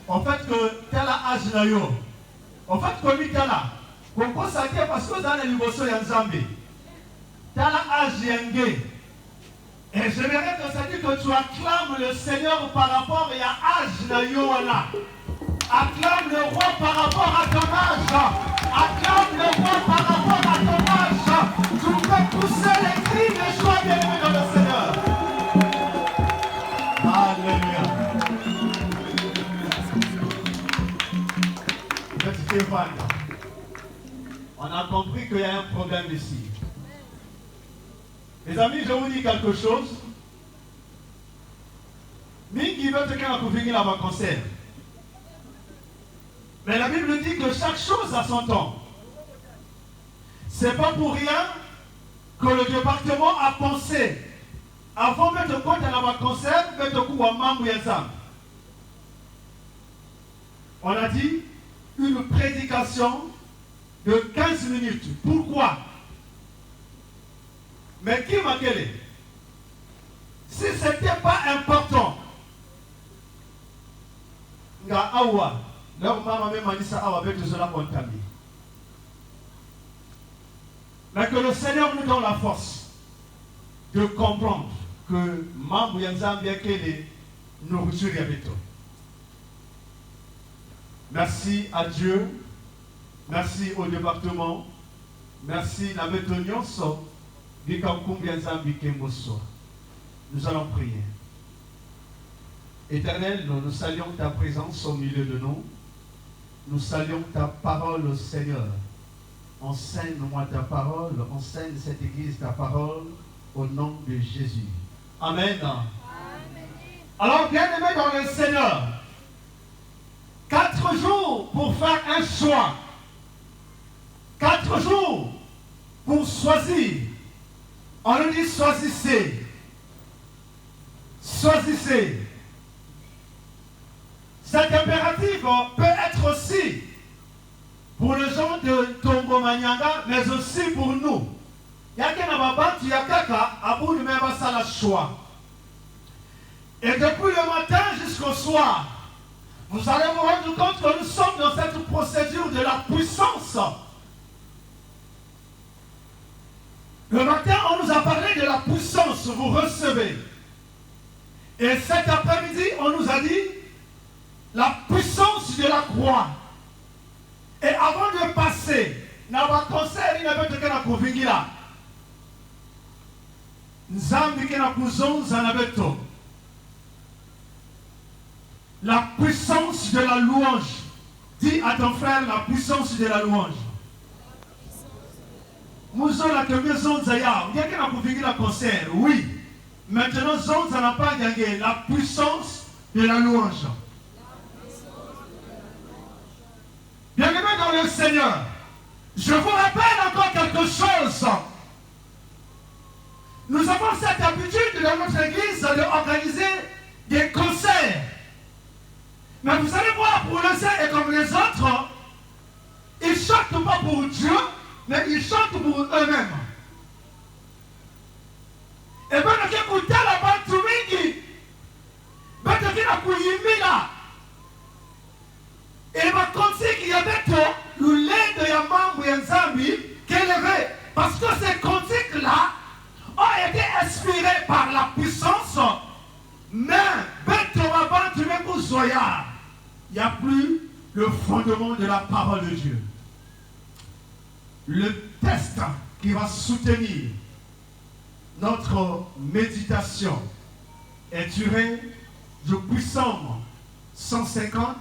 En fait, que tel âge na yo. En fait, comme il là, qu'on consacre parce que dans les niveaux de Nzambi, tel âge yengé. Et j'aimerais que ça dit que tu acclames le Seigneur par rapport à âge na yo là. Acclame le roi par rapport à ton âge. Acclame le roi par rapport à ton âge. Tu peux pousser les cris de joie bien-aimés dans le Seigneur. Alléluia. Petit Evan, on a compris qu'il y a un problème ici. Les amis, je vous dis quelque chose. Mingi veut que vous finisse la concert. Mais la Bible dit que chaque chose a son temps. C'est pas pour rien que le département a pensé, avant de mettre compte à la concert, mettre coup à Mamou Yazam. On a dit une prédication de 15 minutes. Pourquoi? Mais qui m'a quel? Si ce n'était pas important, leur maman même a dit ça avec tout cela contaminé. Mais que le Seigneur nous donne la force de comprendre que Mambo Yanzam bien qu'elle est nourriture avec toi. Merci à Dieu, merci au département, merci à la méthodion. Nous allons prier. Éternel, nous saluons ta présence au milieu de nous. Nous saluons ta parole, Seigneur. Enseigne-moi ta parole, enseigne cette église ta parole au nom de Jésus. Amen. Amen. Alors, bien-aimés dans le Seigneur, 4 jours pour faire un choix. 4 jours pour choisir. On nous dit choisissez. Choisissez. Cet impératif peut être aussi pour les gens de Tombo Manyanga, mais aussi pour nous. Il y a un choix. Et depuis le matin jusqu'au soir, vous allez vous rendre compte que nous sommes dans cette procédure de la puissance. Le matin, on nous a parlé de la puissance, vous recevez. Et cet après-midi, on nous a dit la puissance de la croix. Et avant de passer, dans le conseil, il n'y avait pas de Kouvingila. Nzambi qui n'a pas la puissance de la louange. Dis à ton frère la puissance de la louange. Nous avons la maison Zaya. Il y a qui n'a pas vu la concert. Oui. Maintenant, Zon n'a pas gagné la puissance de la louange. Bien-aimés dans le Seigneur, je vous rappelle encore quelque chose. Nous avons cette habitude dans notre église d'organiser des concerts. Mais vous allez voir, pour les uns et comme les autres, ils ne chantent pas pour Dieu, mais ils chantent pour eux-mêmes. Et bien, nous écoutons la bande de Mingi. Ben, nous là. Et ma conseil qu'il y avait le lait de Yamambu Yanzambi qu'elle avait. Parce que ces cantiques-là ont été inspirés par la puissance. Mais, il n'y a plus le fondement de la parole de Dieu. Le test qui va soutenir notre méditation est tiré du Psaume 150,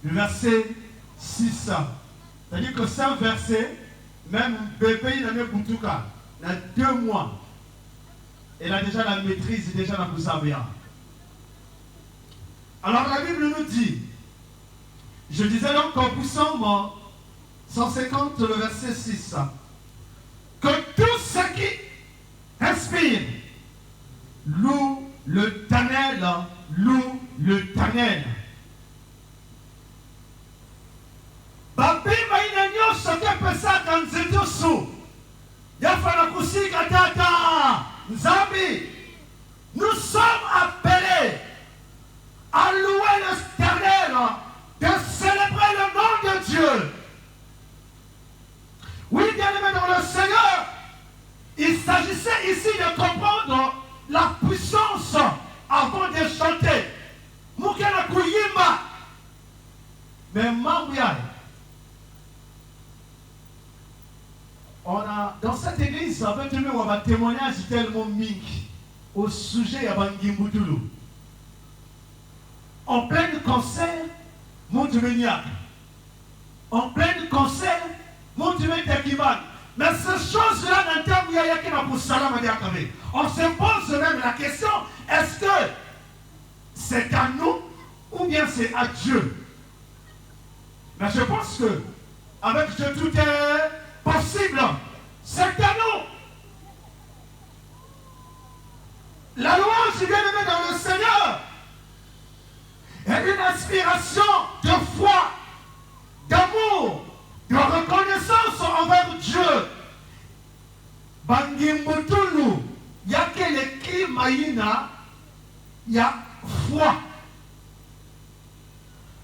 verset 6. C'est-à-dire que c'est un verset, même bébé il a il a 2 mois. Elle a déjà la maîtrise, déjà la Bousavia. Alors la Bible nous dit, je disais donc au Psaume 150, le verset 6, que tout ce qui respire loue le Tannel, loue le Tannel. Babi maïnanyo soke pesa kanzeto sou. Yafana kusika tata. Nzambi. Nous sommes appelés s'agissait ici de comprendre la puissance avant de chanter. Mukana kuyimba. Mais Mamouya, on a dans cette église, on a un témoignage tellement mingi au sujet de Bangimbutulu. En plein concert, Montumeniak. En plein concert, Montumeniak. Mais ces choses-là, on se pose même la question, est-ce que c'est à nous ou bien c'est à Dieu? Mais je pense que avec Dieu tout est possible. C'est à nous. La louange bien aimée dans le Seigneur est une inspiration de foi, d'amour, de reconnaissance envers Dieu. Bangimbutulu, il y a quelqu'un maïna, il y a foi.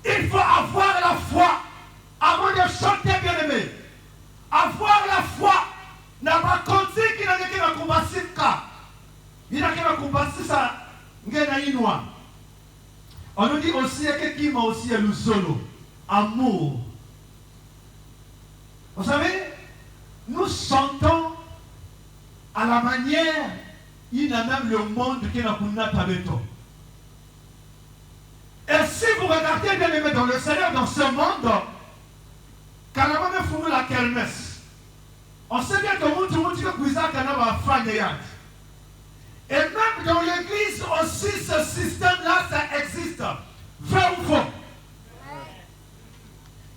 Il faut avoir la foi avant de chanter, bien aimé. Avoir la foi n'a pas compté qu'il a été dans il a été dans on nous dit aussi qu'il y a aussi le solo, amour. Vous savez, nous chantons à la manière, il y a même le monde qui n'a pas tabeto. Et si vous regardez bien aimé dans le Seigneur, dans ce monde, quand on a fait la kermesse, on sait bien que tout le monde dit que vous avez fait. Et même dans l'église aussi, ce système-là, ça existe. Vrai ou faux?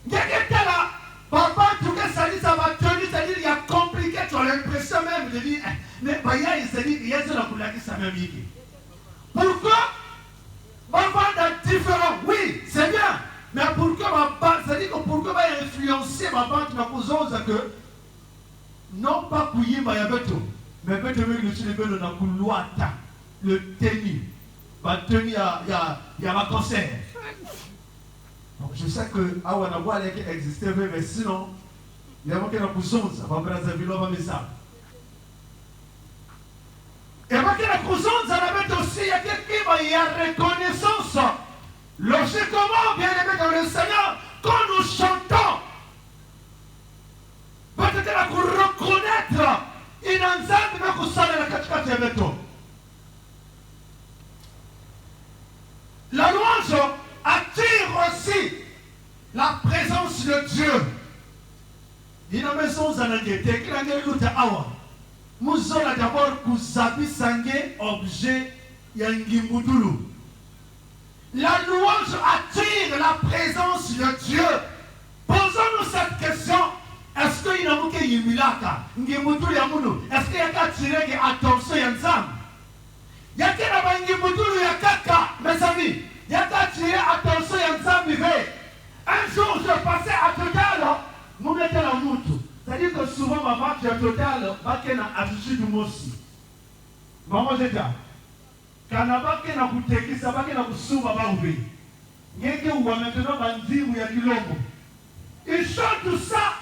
Quelqu'un là, papa, tout cas, ça dit, ça va tenir, ça dit, il y a compliqué, tu as l'impression même de dire, mais il s'est dit, il y a ce là qui s'est même dit. Pourquoi? Papa est différent, oui, c'est bien. Mais pourquoi c'est-à-dire que pourquoi va influencer ma banque na kuzoza que non pas kuyimba ya beto, mais beto avec le chilebelo na kuluata, le tenue, ma tenue ya ma concert. Donc je sais que awa na wale qui existait mais sinon il y a manqué na kuzonza, va Brazzaville va mesa. Et manqué na kuzonza na beto aussi il y a quelqu'un qui a reconnaissance. Logiquement, bien aimé dans le Seigneur, quand nous chantons, peut-être pour reconnaître une ensemble de kusala na katikati ya beto. La louange attire aussi la présence de Dieu. Il y a une maison zanangete, qui n'a pas awa. Nous allons d'abord kusabi sangue objet yangimudulu. La louange attire la présence de Dieu. Posons-nous cette question. Est-ce qu'il y a un yimilaka? Est-ce qu'il y a attiré l'attention Yanzam? Il y a kaka, mes amis. Il y a attiré l'attention Yanzam. Un jour, je passais à Total. Nous mettons la moutou. C'est-à-dire que souvent, ma marque à Total, je vais attitude de Mossi. Maman, j'ai dit. Kanabake na kutekisa bake na kusuma baoube. Ngeke uwa maintenant bandimu ya kilombo. Il chante tout ça.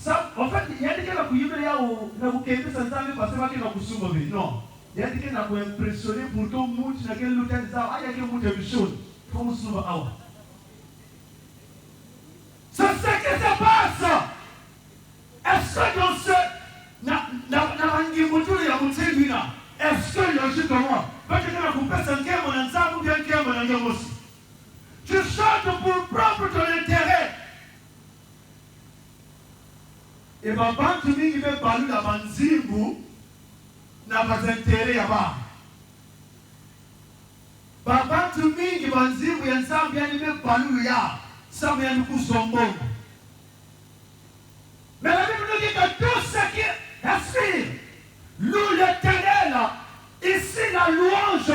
Ça en fait, il y a des gens qui yimbe ya na kukembe sanzame parce que bake na kusuma be. Non. Il y a des gens qui na impressionner pour que mutu na kele lutani za aya ke mutu bishoni. Comme suma awa. C'est ce qui se passe. Est-ce que dans ce na rangi mutu ya mutengina? Est-ce que logiquement tu chantes pour propre ton intérêt. Et ma bande qui me parle la banzimbu n'a pas intérêt à bas. Ma bande qui banzimbu y a bien me parle ya, ça vient nous sombo. Mais la Bible nous dit que tout ce qui aspire, loue l'éternel. Ici, la louange,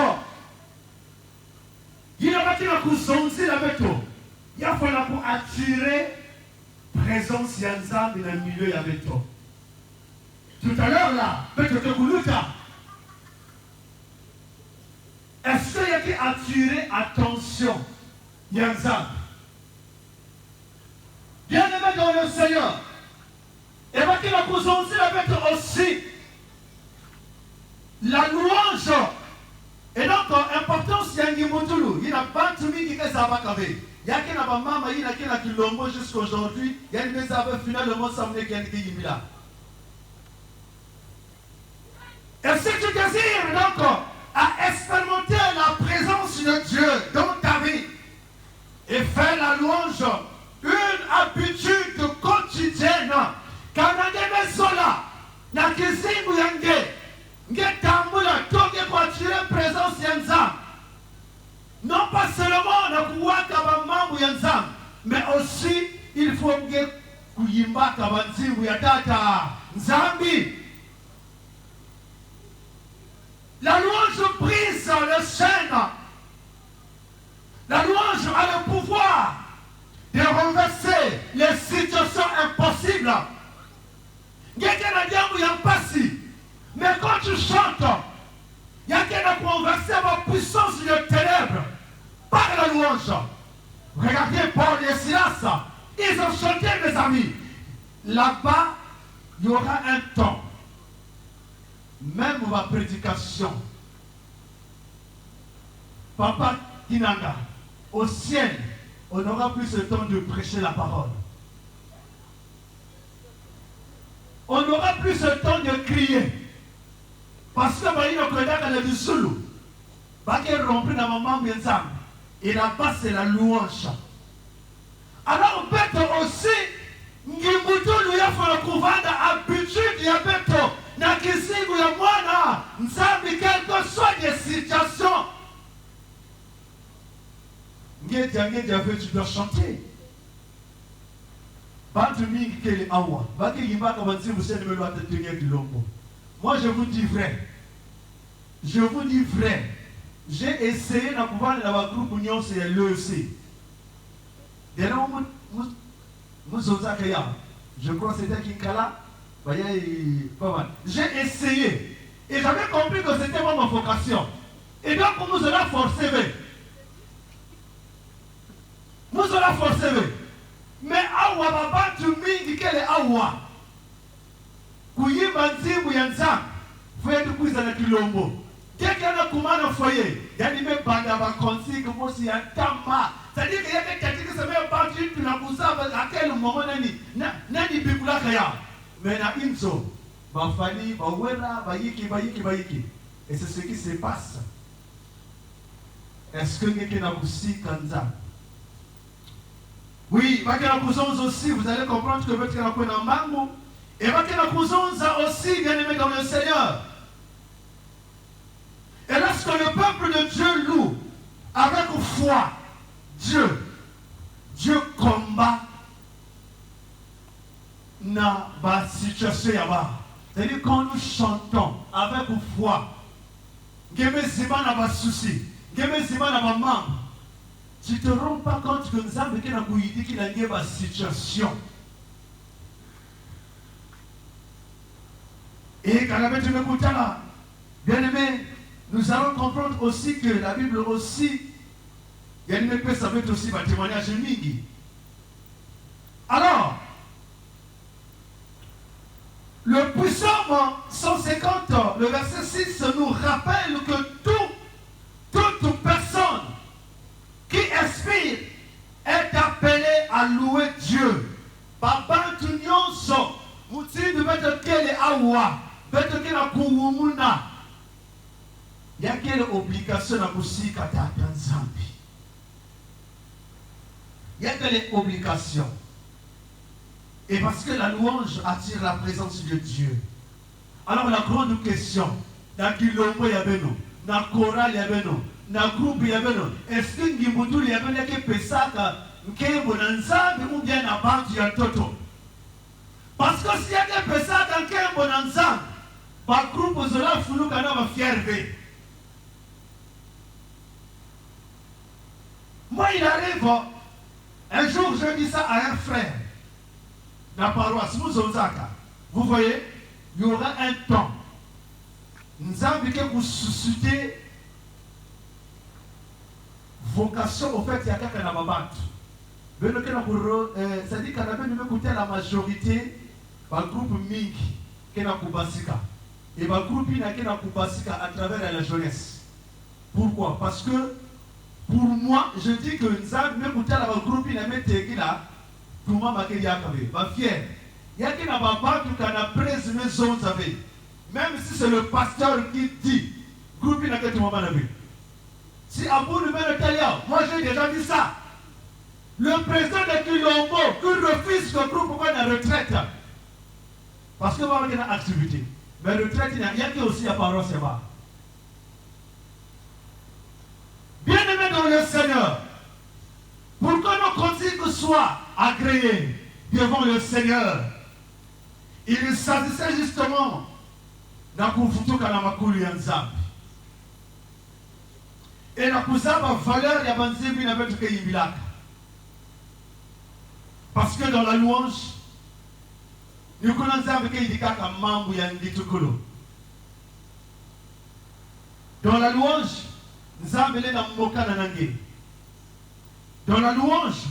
il y a qui va kuzonzi la beto. Il y a pour attirer présence yanzam dans le milieu ya beto. Tout à l'heure là, beto te kuluta. Est-ce qu'il y a qui attirer attention yanzam? Bien aimé dans le Seigneur. Et va qui va kuzonzi la beto aussi. la louange. Et donc, importance, il y a un Ngimutulu. Il y a pas de qui est Zabakavé. Il y a qui a maman, il y a qui a Kilombo jusqu'à aujourd'hui. Il y a une maison finalement, ça me dit qu'il y a. Et si tu désires donc à expérimenter la présence de Dieu dans ta vie et faire la louange, une habitude quotidienne, quand on a des sola, na kizingu yange, ngetambula toke kwa attirer présence ya Nzambe. Non pas seulement na kuwaka ba mambo ya Nzambe, mais aussi il faut nge kuyimbaka ba nzimbu ya tata Nzambi. La louange brise les chaînes. La louange a le pouvoir de renverser les situations impossibles. Mais quand tu chantes, il y a quelqu'un qui a renversé la puissance de ténèbres par la louange. Regardez Paul et Silas, ils ont chanté, mes amis. Là-bas, il y aura un temps. Même ma prédication, Papa Kinanga, au ciel, on n'aura plus ce temps de prêcher la parole. On n'aura plus ce temps de crier. Parce que et là-bas c'est la louange. Alors peut-être aussi, Ngimutulu ya fala kuvanda habitude ya beto. Na kizingu ya mwana Nzambi quelle que soit les situations. Tu dois chanter. Moi je vous dis vrai. Je vous dis vrai. J'ai essayé de pouvoir dans le groupe Union c'est l'EEC. Je crois que c'était Kinkala. J'ai essayé et j'avais compris que c'était ma vocation. Et donc nous allons forcer. Nous allons forcer. Mais awa baba tu mingi kele awa. Kuyimba nzimbu ya Nzambe. Foye tu kuiza na Kilombo. Quelqu'un a kumana foye. Yani me banda ba konsi que moi si un tama. C'est-à-dire qu'il y a quelqu'un qui se met au parti tu n'as pas à quel moment nani bibula kaya. Mais na inso, ba fali, ba wera, ba yiki. Et c'est ce qui se passe. Est-ce que quelqu'un a aussi kanza? Oui, aussi, vous allez comprendre que votre canapé est en mango. Et aussi, bien aimé dans le Seigneur. Et lorsque le peuple de Dieu loue avec foi, Dieu combat na ba situation yaba. C'est-à-dire quand nous chantons avec foi, ngeme zima na ba souci, ngeme zima na ba manque. Tu ne te rends pas compte que nous avons une situation. Et quand la tu m'écoutes là, bien aimé, nous allons comprendre aussi que la Bible aussi, il y a une épée, ça peut être aussi un témoignage migi. Alors, le psaume 150, le verset 6 nous rappelle que toute personne qui expire est appelé à louer Dieu. Papa tu nyonso, muti de mettre quelle awa, mettre quelle kuumuna. Il y a quelle obligation à kusika ta Nzambi. Il y a quelle obligation. Et parce que la louange attire la présence de Dieu. Alors la grande question, dans Kilombo yabeno, dans Chorale yabeno, na groupe ya beno est-ce que Ngimutulu ya beno ke pesaka nkembo na Nzambe ou bien na bantu ya toto? Parce que si ya ke pesaka nkembo na Nzambe ba groupe zola fuluka na ba fierve. Moi il arrive un jour je dis ça à un frère la paroisse Muzonzaka. Vous voyez, il y aura un temps Nzambe que vous suscitez vocation au fait il y a quelqu'un dans ma bande. C'est-à-dire qu'on avait écouté la majorité par groupe Mingi qui est dans Kubasika. Et ma groupe n'a qu'à à travers la jeunesse. Pourquoi? Parce que pour moi, je dis que Nzambe même la groupe n'a même été là. Tout le monde m'a dit ma fière. Il y a qui n'a pas tout qu'à la presse maison savez. Même si c'est le pasteur qui dit, groupe n'a que tout le monde l'a vu. Si à bout de Talia, moi j'ai déjà vu ça. Le président de Kilombo qui refuse le groupe pour la retraite. Parce que moi j'ai une activité. Mais retraite, il y a qui aussi à parole, c'est pas. Bien-aimés dans le Seigneur, pour que nos consignes soient agréées devant le Seigneur, il s'agissait justement d'un kufutu kanamakulu ya Nzambe. Et la kuzaba valeur ya banzimbi na betu ke yimbilaka. Parce que dans la louange, nous connaissons que il y a un membre qui dans la louange, nous avons dans Moka Nanangé. Dans la louange,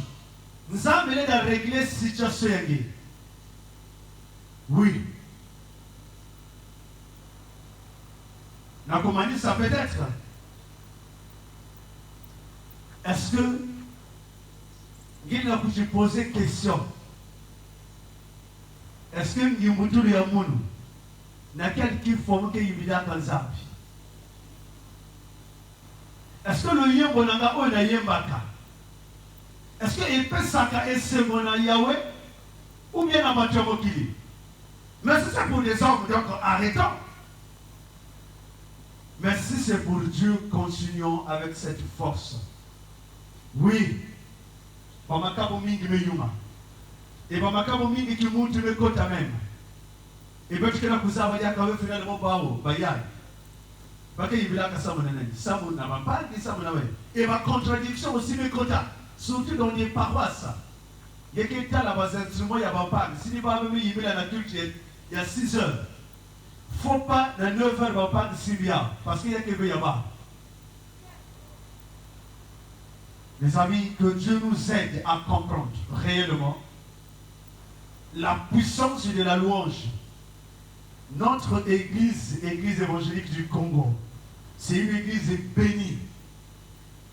nous avons régler la situation. Oui. Comment dit ça peut-être? Est-ce que il a pu poser une question? Est-ce que Yimuturu Yamunu n'a quelqu'un qui forme que Yimida Kanzabi? Est-ce que le Yembonanga ou na Yembaka? Est-ce qu'il peut s'accailler et se mona Yahweh ou bien à Mathiamokili? Mais si c'est pour les hommes, donc arrêtons. Mais si c'est pour Dieu, continuons avec cette force. Oui. Pamakabo mingi meyuma. Et pamakabo mingi qui monte me kota même. Et bien tu connais que ça va dire quand finalement bao bayai. Parce qu'il y a que ça mon ennemi. Ça mon n'a pas dit ça mon ennemi. Et ma contradiction aussi me kota. Surtout dans les paroisses. Il y a quelqu'un là bas instrument il y a pas. Si ni pas même il y a la culture il y a 6 heures. Faut pas dans 9 heures va pas de Sibia parce qu'il y a que y a pas. Mes amis, que Dieu nous aide à comprendre réellement la puissance de la louange. Notre église évangélique du Congo, c'est une église bénie.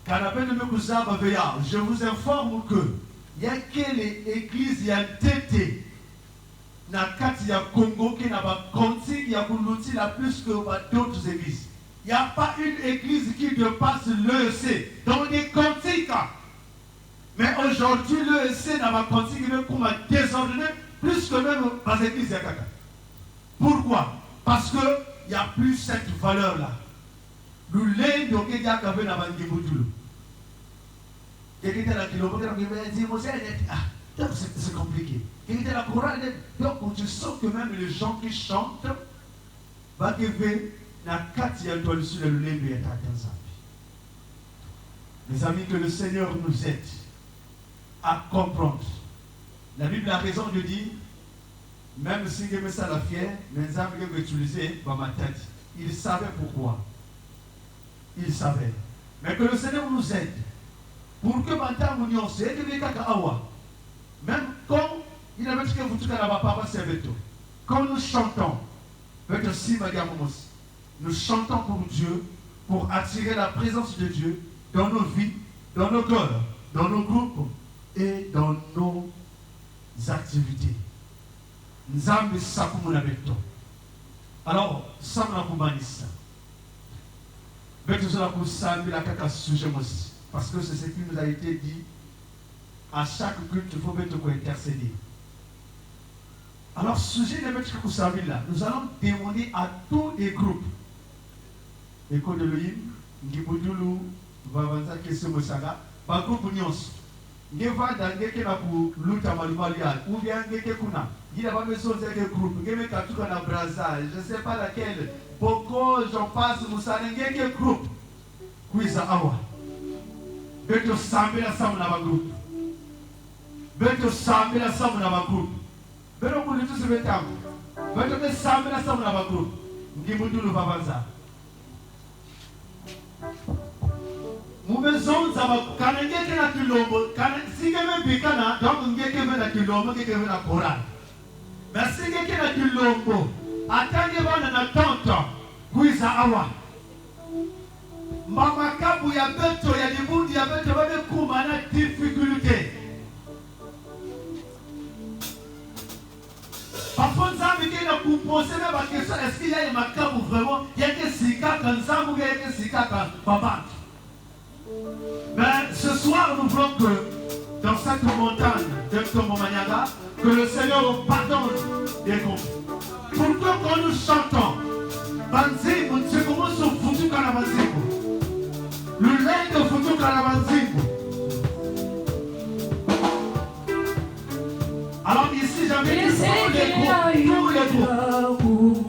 Je vous informe que il y a quelle église il y a tété dans le Congo qui n'a pas compté, il y a plus que d'autres églises. Il n'y a pas une église qui dépasse l'EEC dans les cantiques. Mais aujourd'hui, l'EEC n'a pas cantique comme désordonné plus que même dans les églises. Pourquoi? Parce qu'il n'y a plus cette valeur-là. Nous l'avons dit à Kabe na Bangiboudou. C'est compliqué. La chorale, donc tu sens que même les gens qui chantent, mes amis, que le Seigneur nous aide à comprendre. La Bible a raison de dire, même si je me sens la fière, mes amis que utiliser dans ma tête, il savait pourquoi. Il savait. Mais que le Seigneur nous aide pour que maintenant nous nous même quand il avait dit que vous quand nous chantons, nous chantons pour Dieu, pour attirer la présence de Dieu dans nos vies, dans nos cœurs, dans nos groupes et dans nos activités. Alors, ça m'a parce que c'est ce qui nous a été dit. À chaque culte, il faut mettre intercéder. Alors, sujet de mettre là, nous allons demander à tous les groupes. École de l'Oïm, Ngiboudoulou, Vavanza, Kessemosaga, par groupe Nyons. Ngeva d'Angeke na pour Luta Malumalia, ou bien Ngeke Kuna. Il n'y a pas besoin de groupe. Ngeme Katuka na Braza, je ne sais pas laquelle. Boko, j'en passe, Moussa, Ngeke groupe. Kouisa Awa. Beto Sambe la Sam na groupe. Beto Sambe la Sam na groupe. Beto Koulitu se betam. Beto Sambe la Sam na groupe. Ngiboudoulou Vavanza. Maison kana ngeke na kilombo kana sigeme bikana donc ngeke na kilombo ngeke na chorale mais sigeke na kilombo atange bana na tonto kuiza awa mamakabu ya beto ya libundi ya beto babe kuma na difficulté parfois nzambi qui na kuposer na ba question est-ce qu'il y a makabu vraiment il y a que sika kan nzambu il y a que sika kan baba. Mais ce soir nous voulons que dans cette montagne de Tomomaniaga que le Seigneur pardonne les comptes. Pourquoi quand nous chantons Banzimu, c'est comment se foutu à la Banzimu. Le lait de foutu à la Banzimu. Alors ici, j'avais dit tous les groupes. Tous les groupes.